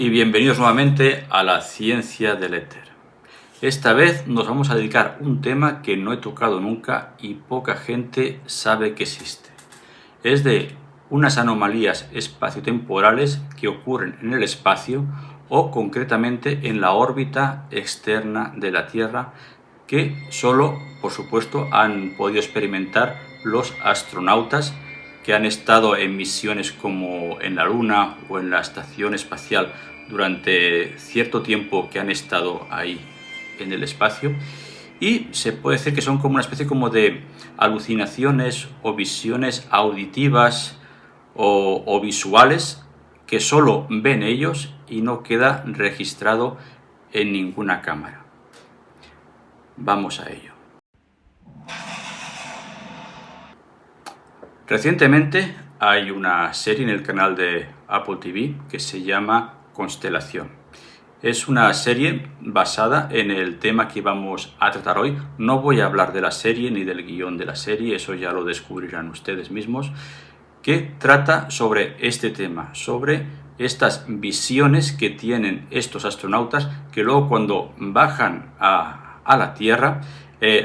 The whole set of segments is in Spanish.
y bienvenidos nuevamente a la ciencia del éter. Esta vez nos vamos a dedicar a un tema que no he tocado nunca y poca gente sabe que existe. Es de unas anomalías espaciotemporales que ocurren en el espacio o concretamente en la órbita externa de la Tierra que solo, por supuesto, han podido experimentar los astronautas que han estado en misiones como en la Luna o en la Estación Espacial durante cierto tiempo que han estado ahí en el espacio, y se puede decir que son como una especie como de alucinaciones o visiones auditivas o visuales que solo ven ellos y no queda registrado en ninguna cámara. Vamos a ello. Recientemente hay una serie en el canal de Apple TV que se llama Constelación. Es una serie basada en el tema que vamos a tratar hoy. No voy a hablar de la serie ni del guión de la serie, eso ya lo descubrirán ustedes mismos, que trata sobre este tema, sobre estas visiones que tienen estos astronautas que luego cuando bajan a la Tierra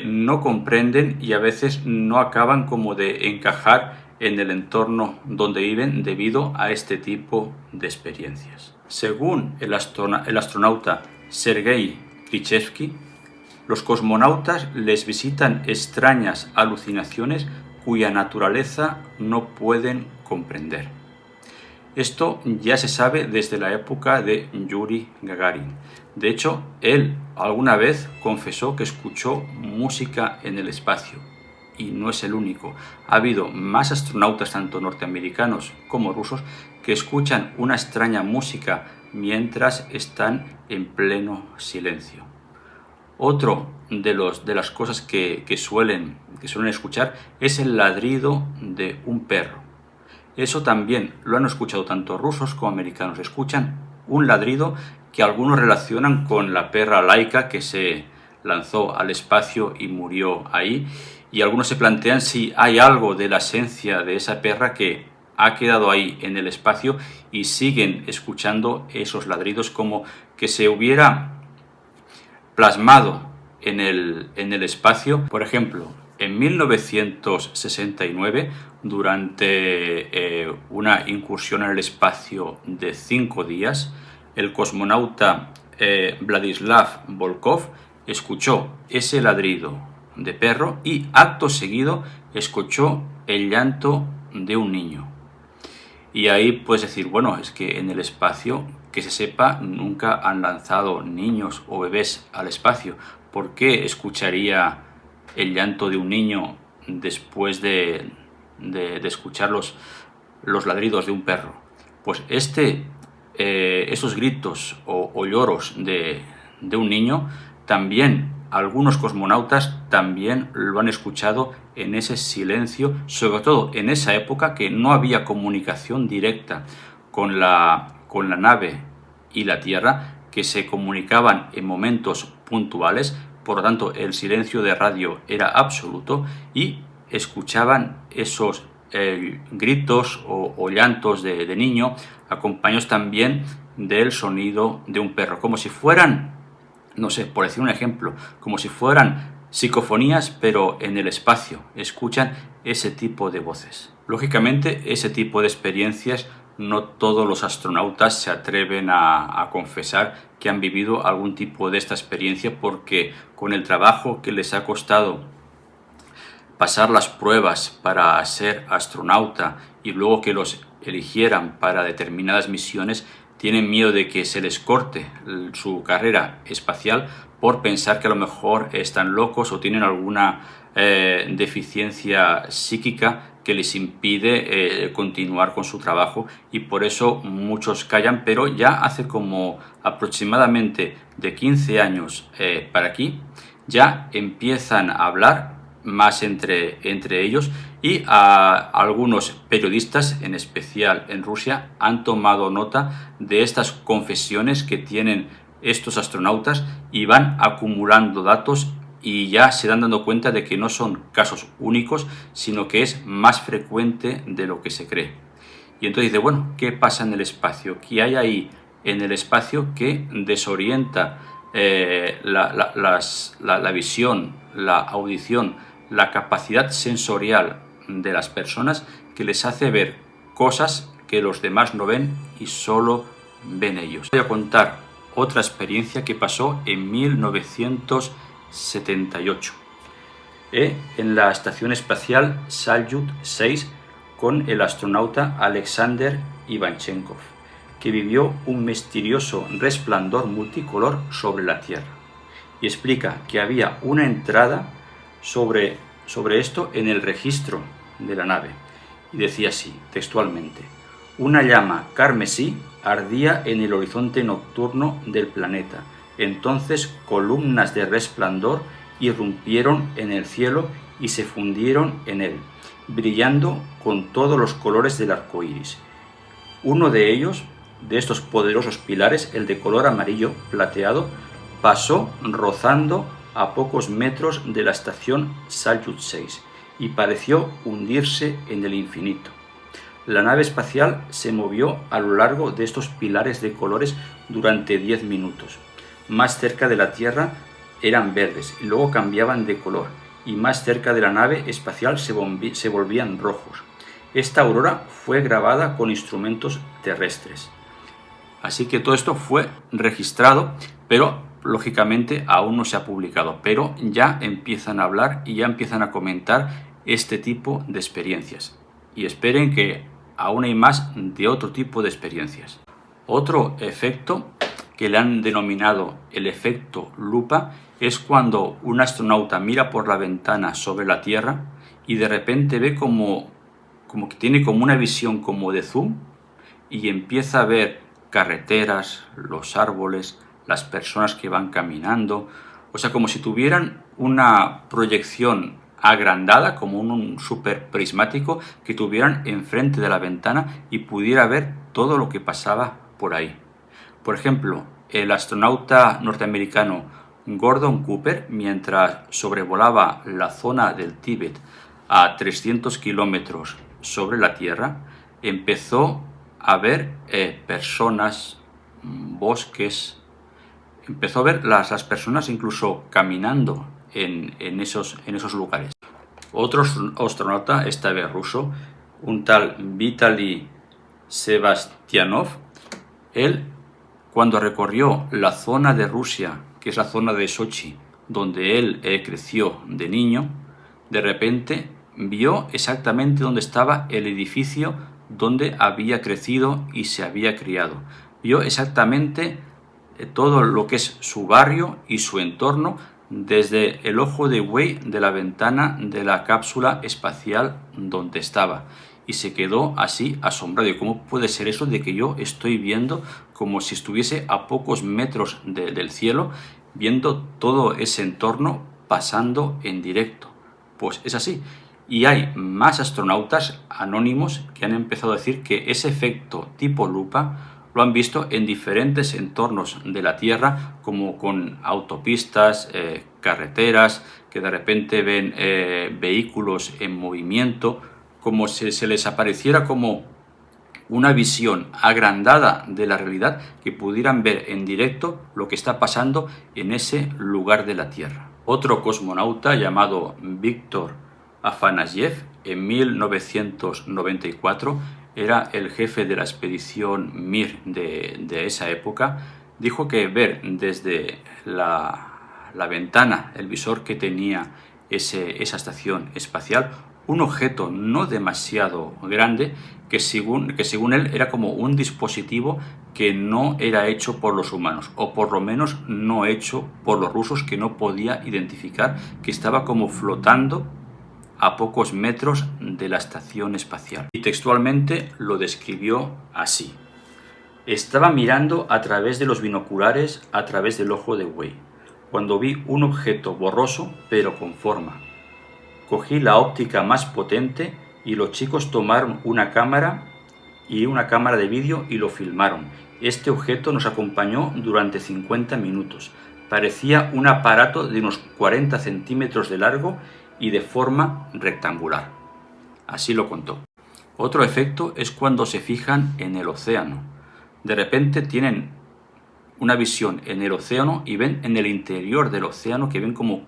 no comprenden y a veces no acaban como de encajar en el entorno donde viven debido a este tipo de experiencias. Según el astronauta Sergei Krikchevsky, los cosmonautas les visitan extrañas alucinaciones cuya naturaleza no pueden comprender. Esto ya se sabe desde la época de Yuri Gagarin. De hecho, él alguna vez confesó que escuchó música en el espacio. Y no es el único. Ha habido más astronautas, tanto norteamericanos como rusos, que escuchan una extraña música mientras están en pleno silencio. Otro de las cosas que suelen escuchar es el ladrido de un perro. Eso también lo han escuchado tanto rusos como americanos. Escuchan un ladrido que algunos relacionan con la perra Laika que se lanzó al espacio y murió ahí. Y algunos se plantean si hay algo de la esencia de esa perra que ha quedado ahí en el espacio y siguen escuchando esos ladridos como que se hubiera plasmado en el espacio. Por ejemplo, en 1969, durante una incursión en el espacio de 5 días, el cosmonauta Vladislav Volkov escuchó ese ladrido de perro y acto seguido escuchó el llanto de un niño. Y ahí puedes decir, bueno, es que en el espacio, que se sepa, nunca han lanzado niños o bebés al espacio. ¿Por qué escucharía el llanto de un niño después de escuchar los ladridos de un perro? Pues esos gritos o lloros de un niño también algunos cosmonautas también lo han escuchado en ese silencio, sobre todo en esa época que no había comunicación directa con la nave y la Tierra, que se comunicaban en momentos puntuales, por lo tanto el silencio de radio era absoluto y escuchaban esos gritos o llantos de niño, acompañados también del sonido de un perro, como si fueran, no sé, por decir un ejemplo, como si fueran psicofonías, pero en el espacio. Escuchan ese tipo de voces. Lógicamente, ese tipo de experiencias no todos los astronautas se atreven a confesar que han vivido algún tipo de esta experiencia, porque con el trabajo que les ha costado pasar las pruebas para ser astronauta y luego que los eligieran para determinadas misiones, tienen miedo de que se les corte su carrera espacial por pensar que a lo mejor están locos o tienen alguna deficiencia psíquica que les impide continuar con su trabajo, y por eso muchos callan. Pero ya hace como aproximadamente de 15 años para aquí ya empiezan a hablar más entre ellos, y algunos periodistas, en especial en Rusia, han tomado nota de estas confesiones que tienen estos astronautas y van acumulando datos, y ya se dan dando cuenta de que no son casos únicos, sino que es más frecuente de lo que se cree. Y entonces dice, bueno, ¿qué pasa en el espacio? ¿Qué hay ahí en el espacio que desorienta la visión, la audición, la capacidad sensorial de las personas, que les hace ver cosas que los demás no ven y solo ven ellos. Voy a contar otra experiencia que pasó en 1978 en la Estación Espacial Salyut 6 con el astronauta Alexander Ivanchenkov, que vivió un misterioso resplandor multicolor sobre la Tierra, y explica que había una entrada sobre esto en el registro de la nave, y decía así, textualmente: una llama carmesí ardía en el horizonte nocturno del planeta. Entonces columnas de resplandor irrumpieron en el cielo y se fundieron en él, brillando con todos los colores del arco iris. Uno de ellos, de estos poderosos pilares, el de color amarillo plateado, pasó rozando a pocos metros de la estación Salyut 6 y pareció hundirse en el infinito. La nave espacial se movió a lo largo de estos pilares de colores durante 10 minutos. Más cerca de la Tierra eran verdes y luego cambiaban de color, y más cerca de la nave espacial se volvían rojos. Esta aurora fue grabada con instrumentos terrestres. Así que todo esto fue registrado, pero lógicamente aún no se ha publicado, pero ya empiezan a hablar y ya empiezan a comentar este tipo de experiencias. Y esperen que aún hay más de otro tipo de experiencias. Otro efecto que le han denominado el efecto lupa es cuando un astronauta mira por la ventana sobre la Tierra y de repente ve como que tiene como una visión como de zoom, y empieza a ver carreteras, los árboles, las personas que van caminando, o sea, como si tuvieran una proyección agrandada, como un super prismático que tuvieran enfrente de la ventana y pudiera ver todo lo que pasaba por ahí. Por ejemplo, el astronauta norteamericano Gordon Cooper, mientras sobrevolaba la zona del Tíbet a 300 kilómetros sobre la Tierra, empezó a ver personas, bosques, empezó a ver las personas incluso caminando en esos lugares. Otro astronauta, esta vez ruso, un tal Vitaly Sebastianov, él, cuando recorrió la zona de Rusia, que es la zona de Sochi, donde él creció de niño, de repente vio exactamente dónde estaba el edificio donde había crecido y se había criado. Vio exactamente todo lo que es su barrio y su entorno desde el ojo de buey de la ventana de la cápsula espacial donde estaba. Y se quedó así asombrado. ¿Cómo puede ser eso de que yo estoy viendo como si estuviese a pocos metros del cielo, viendo todo ese entorno pasando en directo? Pues es así. Y hay más astronautas anónimos que han empezado a decir que ese efecto tipo lupa lo han visto en diferentes entornos de la Tierra, como con autopistas, carreteras, que de repente ven vehículos en movimiento, como si se les apareciera como una visión agrandada de la realidad, que pudieran ver en directo lo que está pasando en ese lugar de la Tierra. Otro cosmonauta llamado Viktor Afanasyev, en 1994, era el jefe de la expedición Mir de esa época, dijo que ver desde la ventana, el visor que tenía esa estación espacial, un objeto no demasiado grande que según él era como un dispositivo que no era hecho por los humanos, o por lo menos no hecho por los rusos, que no podía identificar, que estaba como flotando a pocos metros de la estación espacial. Y textualmente lo describió así: estaba mirando a través de los binoculares, a través del ojo de buey, cuando vi un objeto borroso pero con forma. Cogí la óptica más potente y los chicos tomaron una cámara de vídeo y lo filmaron. Este objeto nos acompañó durante 50 minutos. Parecía un aparato de unos 40 centímetros de largo y de forma rectangular. Así lo contó. Otro efecto es cuando se fijan en el océano. de repente tienen una visión en el océano y ven en el interior del océano, que ven como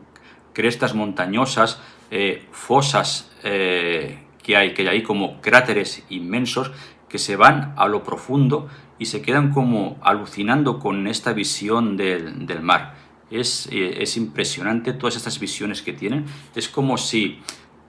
crestas montañosas, fosas que hay como cráteres inmensos que se van a lo profundo y se quedan como alucinando con esta visión del mar. Es impresionante todas estas visiones que tienen. Es como si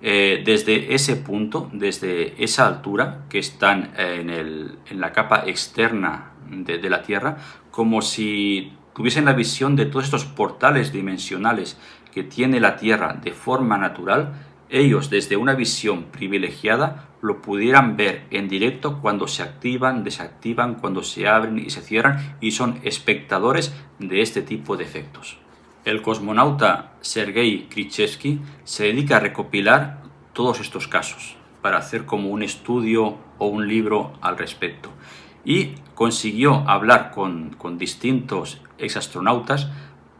desde ese punto, desde esa altura que están en la capa externa de la Tierra, como si tuviesen la visión de todos estos portales dimensionales que tiene la Tierra de forma natural, ellos desde una visión privilegiada lo pudieran ver en directo cuando se activan, desactivan, cuando se abren y se cierran, y son espectadores de este tipo de efectos. El cosmonauta Sergei Krikchevsky se dedica a recopilar todos estos casos para hacer como un estudio o un libro al respecto, y consiguió hablar con distintos exastronautas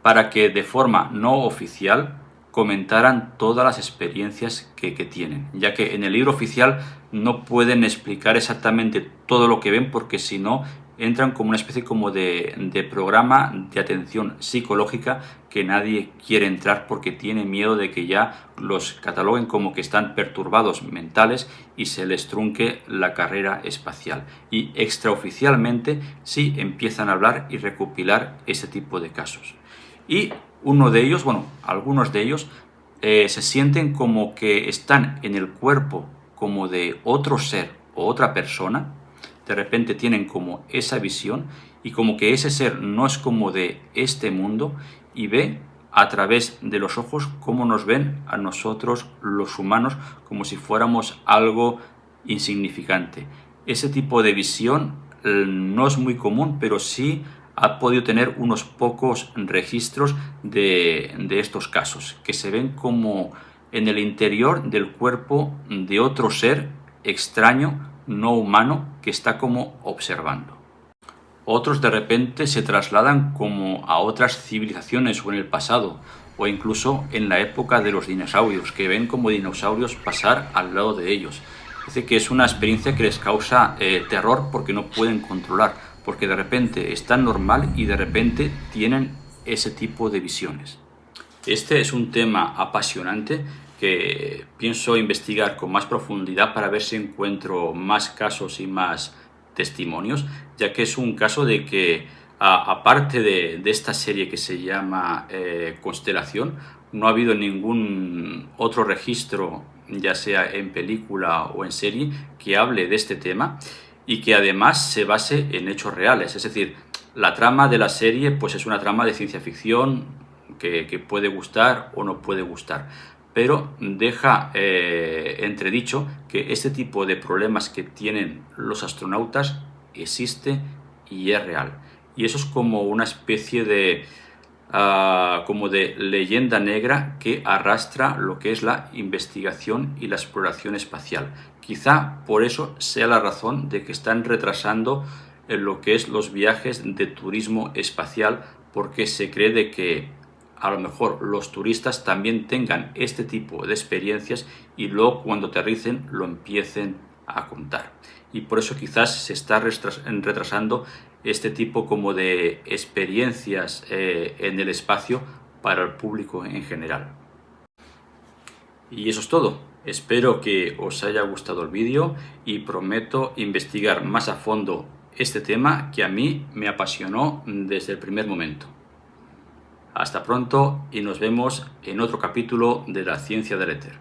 para que de forma no oficial comentaran todas las experiencias que tienen, ya que en el libro oficial no pueden explicar exactamente todo lo que ven, porque si no entran como una especie como de programa de atención psicológica que nadie quiere entrar porque tiene miedo de que ya los cataloguen como que están perturbados mentales y se les trunque la carrera espacial. Y extraoficialmente sí empiezan a hablar y recopilar ese tipo de casos. Y uno de ellos, bueno, algunos de ellos se sienten como que están en el cuerpo como de otro ser o otra persona. De repente tienen como esa visión y como que ese ser no es como de este mundo, y ve a través de los ojos cómo nos ven a nosotros los humanos, como si fuéramos algo insignificante. Ese tipo de visión no es muy común, pero sí ha podido tener unos pocos registros de estos casos, que se ven como en el interior del cuerpo de otro ser extraño, no humano, que está como observando. Otros de repente se trasladan como a otras civilizaciones o en el pasado, o incluso en la época de los dinosaurios, que ven como dinosaurios pasar al lado de ellos. Dice que es una experiencia que les causa terror porque no pueden controlar, porque de repente están normal y de repente tienen ese tipo de visiones. Este es un tema apasionante que pienso investigar con más profundidad para ver si encuentro más casos y más testimonios, ya que es un caso de que, aparte de esta serie que se llama Constelación, no ha habido ningún otro registro, ya sea en película o en serie, que hable de este tema y que además se base en hechos reales. Es decir, la trama de la serie pues es una trama de ciencia ficción que puede gustar o no puede gustar, pero deja entredicho que este tipo de problemas que tienen los astronautas existe y es real. Y eso es como una especie de como de leyenda negra que arrastra lo que es la investigación y la exploración espacial. Quizá por eso sea la razón de que están retrasando lo que es los viajes de turismo espacial, porque se cree de que a lo mejor los turistas también tengan este tipo de experiencias y luego cuando aterricen lo empiecen a contar. Y por eso quizás se está retrasando este tipo como de experiencias en el espacio para el público en general. Y eso es todo. Espero que os haya gustado el vídeo y prometo investigar más a fondo este tema que a mí me apasionó desde el primer momento. Hasta pronto y nos vemos en otro capítulo de La Ciencia del Éter.